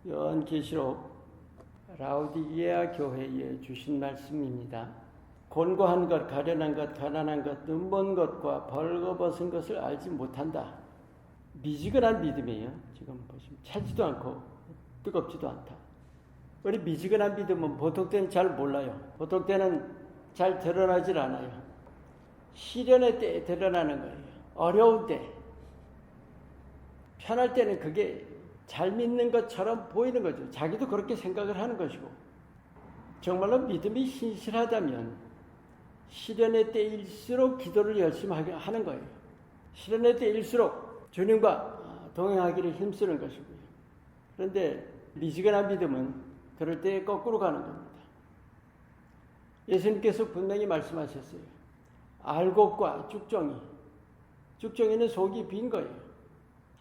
요한계시록 라오디게아 교회에 주신 말씀입니다. 곤고한 것, 가련한 것, 가난한 것, 눈먼 것과 벌거벗은 것을 알지 못한다. 미지근한 믿음이에요. 지금 보시면 차지도 않고 뜨겁지도 않다. 우리 미지근한 믿음은 보통 때는 잘 몰라요. 보통 때는 잘 드러나질 않아요. 시련의 때에 드러나는 거예요. 어려운 때. 편할 때는 그게 잘 믿는 것처럼 보이는 거죠. 자기도 그렇게 생각을 하는 것이고, 정말로 믿음이 신실하다면 시련의 때일수록 기도를 열심히 하는 거예요. 시련의 때일수록 주님과 동행하기를 힘쓰는 것이고요. 그런데 미지근한 믿음은 그럴 때 거꾸로 가는 겁니다. 예수님께서 분명히 말씀하셨어요. 알곡과 쭉정이는 속이 빈 거예요.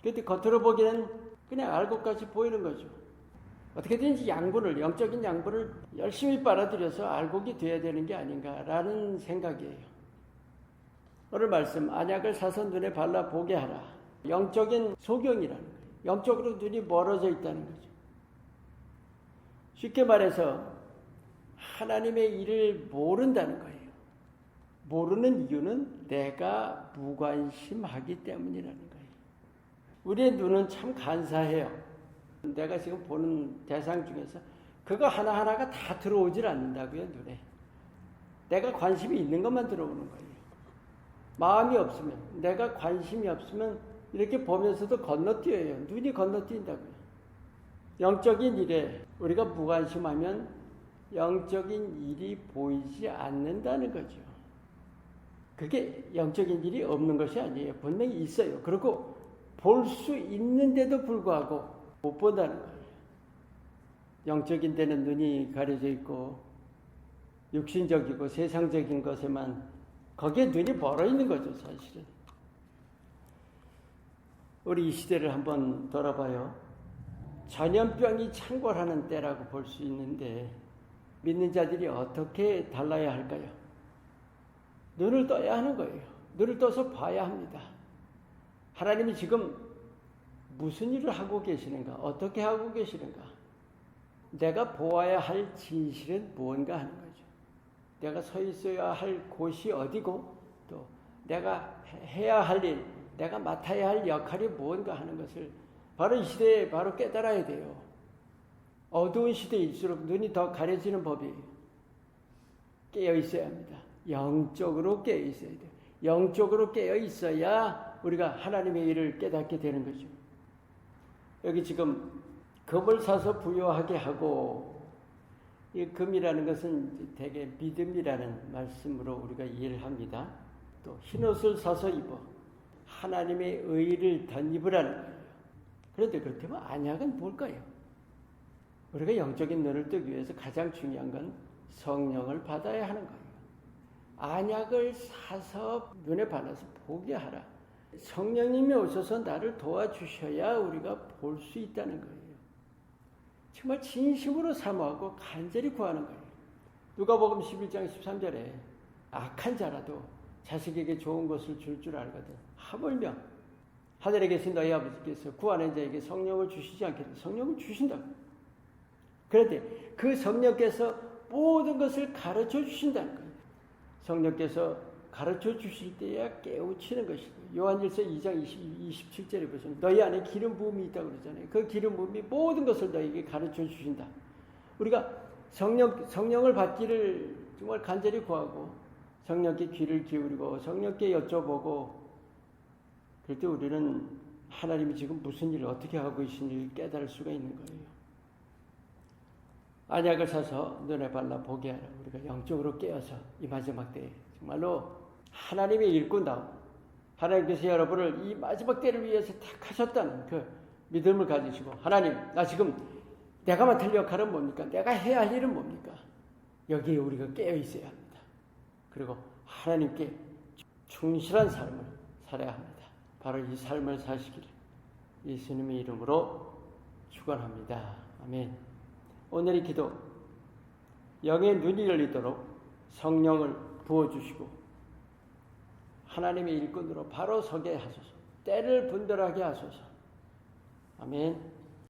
그런데 겉으로 보기에는 그냥 알곡같이 보이는 거죠. 어떻게든지 영적인 양분을 열심히 빨아들여서 알곡이 되어야 되는 게 아닌가라는 생각이에요. 오늘 말씀, 안약을 사서 눈에 발라 보게 하라. 영적인 소경이라는 거예요. 영적으로 눈이 멀어져 있다는 거죠. 쉽게 말해서 하나님의 일을 모른다는 거예요. 모르는 이유는 내가 무관심하기 때문이라는 거예요. 우리의 눈은 참 간사해요. 내가 지금 보는 대상 중에서 그거 하나하나가 다 들어오질 않는다고요, 눈에. 내가 관심이 있는 것만 들어오는 거예요. 마음이 없으면, 내가 관심이 없으면 이렇게 보면서도 건너뛰어요. 눈이 건너뛴다고요. 영적인 일에 우리가 무관심하면 영적인 일이 보이지 않는다는 거죠. 그게 영적인 일이 없는 것이 아니에요. 분명히 있어요. 그리고 볼 수 있는데도 불구하고 못 본다는 거예요. 영적인 데는 눈이 가려져 있고 육신적이고 세상적인 것에만 거기에 눈이 멀어 있는 거죠, 사실은. 우리 이 시대를 한번 돌아봐요. 전염병이 창궐하는 때라고 볼 수 있는데 믿는 자들이 어떻게 달라야 할까요? 눈을 떠야 하는 거예요. 눈을 떠서 봐야 합니다. 하나님이 지금 무슨 일을 하고 계시는가? 어떻게 하고 계시는가? 내가 보아야 할 진실은 무언가 하는 거죠. 내가 서 있어야 할 곳이 어디고 또 내가 해야 할 일, 내가 맡아야 할 역할이 무언가 하는 것을 바로 이 시대에 바로 깨달아야 돼요. 어두운 시대일수록 눈이 더 가려지는 법이에요. 깨어 있어야 합니다. 영적으로 깨어 있어야 돼요. 영적으로 깨어 있어야 우리가 하나님의 일을 깨닫게 되는 거죠. 여기 지금 금을 사서 부여하게 하고, 이 금이라는 것은 대개 믿음이라는 말씀으로 우리가 이해를 합니다. 또 흰옷을 사서 입어 하나님의 의를 덧입으라는 거예요. 그런데 그렇다면 안약은 뭘까요? 우리가 영적인 눈을 뜨기 위해서 가장 중요한 건 성령을 받아야 하는 거예요. 안약을 사서 눈에 발라서 보게 하라. 성령님이 오셔서 나를 도와주셔야 우리가 볼 수 있다는 거예요. 정말 진심으로 사모하고 간절히 구하는 거예요. 누가복음 11장 13절에 악한 자라도 자식에게 좋은 것을 줄 줄 알거든. 하물며 하늘에 계신 너희 아버지께서 구하는 자에게 성령을 주시지 않겠느냐. 성령을 주신다고. 그런데 그 성령께서 모든 것을 가르쳐 주신다는 거예요. 성령께서 가르쳐 주실 때야 깨우치는 것이고, 요한일서 2장 27절에 보시면 너희 안에 기름 부음이 있다고 그러잖아요. 그 기름 부음이 모든 것을 너희에게 가르쳐 주신다. 우리가 성령을 받기를 정말 간절히 구하고 성령께 귀를 기울이고 성령께 여쭤보고, 그럴 때 우리는 하나님이 지금 무슨 일을 어떻게 하고 계신지 깨달을 수가 있는 거예요. 안약을 사서 눈에 발라 보게 하라. 우리가 영적으로 깨어서 이 마지막 때에 정말로 하나님의 일꾼다움, 하나님께서 여러분을 이 마지막 때를 위해서 택하셨다는 그 믿음을 가지시고, 하나님, 나 지금 내가 맡을 역할은 뭡니까? 내가 해야 할 일은 뭡니까? 여기에 우리가 깨어 있어야 합니다. 그리고 하나님께 충실한 삶을 살아야 합니다. 바로 이 삶을 사시기를 예수님의 이름으로 축원합니다. 아멘. 오늘의 기도, 영의 눈이 열리도록 성령을 부어주시고 하나님의 일꾼으로 바로 서게 하소서. 때를 분별하게 하소서. 아멘.